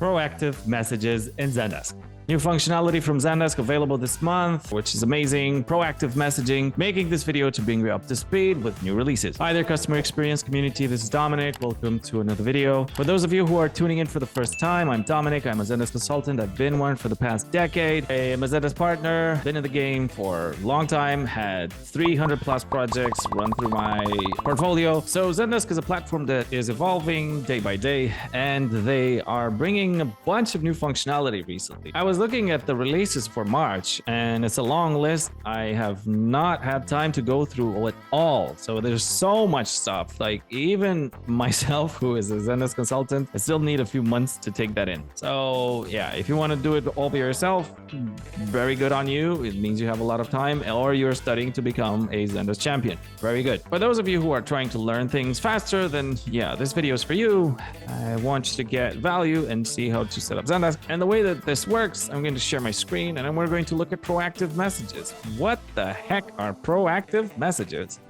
proactive messages in Zendesk. New functionality from Zendesk available this month, which is amazing. Proactive messaging, making this video to bring you up to speed with new releases. Hi there, customer experience community. This is Dominic. Welcome to another video. For those of you who are tuning in for the first time, I'm Dominic. I'm a Zendesk consultant. I've been one for the past decade. I'm a Zendesk partner, been in the game for a long time, had 300 plus projects run through my portfolio. So Zendesk is a platform that is evolving day by day, and they are bringing a bunch of new functionality recently. I was looking at the releases for March, and it's a long list. I have not had time to go through it all. So there's so much stuff. Like even myself, who is a Zendesk consultant, I still need a few months to take that in. So yeah, if you want to do it all by yourself, very good on you. It means you have a lot of time, or you're studying to become a Zendesk champion. Very good. For those of you who are trying to learn things faster, then yeah, this video is for you. I want you to get value and see how to set up Zendesk. And the way that this works, I'm going to share my screen and then we're going to look at proactive messages. What the heck are proactive messages?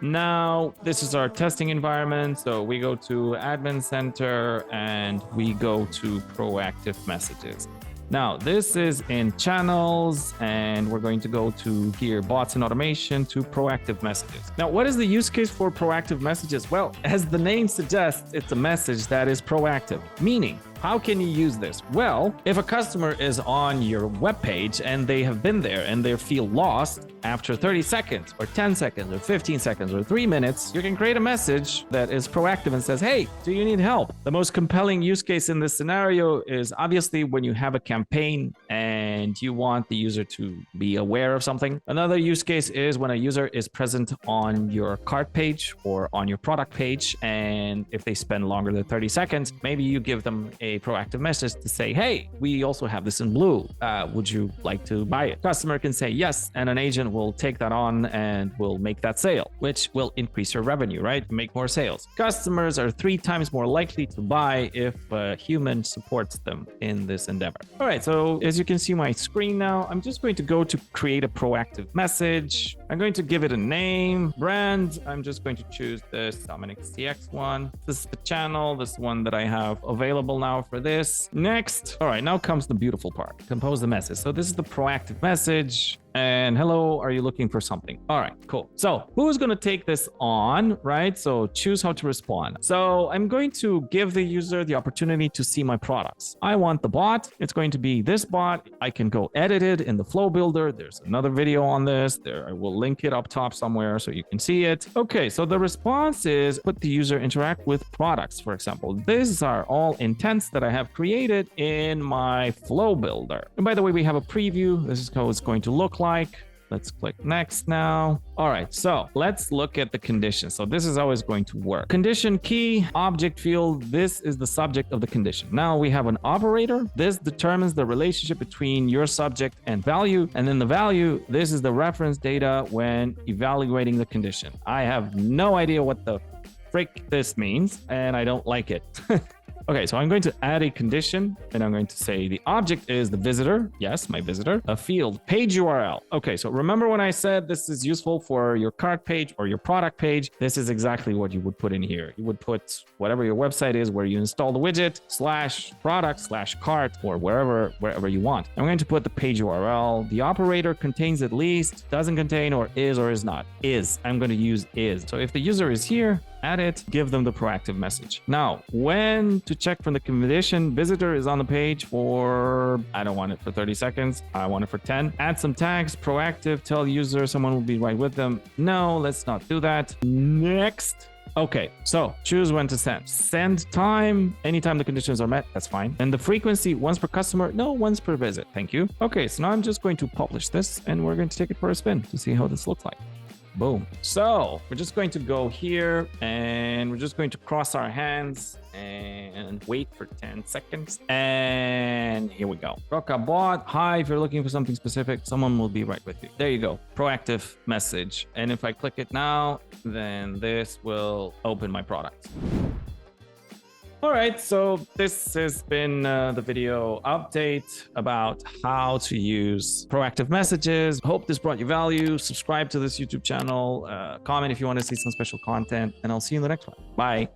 Now, this is our testing environment. So we go to Admin Center and we go to proactive messages. Now, this is in channels, and we're going to go to here, bots and automation, to proactive messages. Now, what is the use case for proactive messages? Well, as the name suggests, it's a message that is proactive, meaning how can you use this? Well, if a customer is on your web page and they have been there and they feel lost after 30 seconds or 10 seconds or 15 seconds or 3 minutes, you can create a message that is proactive and says, hey, do you need help? The most compelling use case in this scenario is obviously when you have a campaign and you want the user to be aware of something. Another use case is when a user is present on your cart page or on your product page, and if they spend longer than 30 seconds, maybe you give them a proactive message to say, hey, we also have this in blue. Would you like to buy it? Customer can say yes, and an agent will take that on and will make that sale, which will increase your revenue, right? Make more sales. Customers are 3 times more likely to buy if a human supports them in this endeavor. All right, so as you can see my screen now, I'm just going to go to create a proactive message. I'm going to give it a name, brand. I'm just going to choose this Dominic CX one. This is the channel, this one that I have available now for this. Next. All right, now comes the beautiful part. Compose the message. So this is the proactive message. And hello, are you looking for something? All right, cool. So who's going to take this on, right? So choose how to respond. So I'm going to give the user the opportunity to see my products. I want the bot. It's going to be this bot. I can go edit it in the flow builder. There's another video on this. There, I will link it up top somewhere so you can see it. Okay, so the response is put the user interact with products, for example. These are all intents that I have created in my flow builder. And by the way, we have a preview. This is how it's going to look like. Let's click next now. All right, so let's look at the condition. So this is how it's going to work. Condition key, object field. This is the subject of the condition. Now we have an operator. This determines the relationship between your subject and value. And then the value, this is the reference data when evaluating the condition. I have no idea what the frick this means, and I don't like it. Okay, so I'm going to add a condition and I'm going to say the object is the visitor. Yes, my visitor. A field, page URL. Okay, so remember when I said this is useful for your cart page or your product page? This is exactly what you would put in here. You would put whatever your website is where you install the widget /product/cart or wherever you want. I'm going to put the page URL. The operator contains at least, doesn't contain, or is not. Is. I'm going to use is. So if the user is here, add it, give them the proactive message. Now, when to check from the condition, visitor is on the page for, I don't want it for 30 seconds. I want it for 10. Add some tags, proactive, tell user someone will be right with them. No, let's not do that. Next. Okay, so choose when to send. Send time, anytime the conditions are met, that's fine. And the frequency, once per customer, no, once per visit. Thank you. Okay, so now I'm just going to publish this and we're going to take it for a spin to see how this looks like. Boom. So we're just going to go here and we're just going to cross our hands and wait for 10 seconds. And here we go. Roca bot. Hi, if you're looking for something specific, someone will be right with you. There you go. Proactive message. And if I click it now, then this will open my product. All right, so this has been the video update about how to use proactive messages. Hope this brought you value. Subscribe to this YouTube channel, comment if you want to see some special content, and I'll see you in the next one. Bye.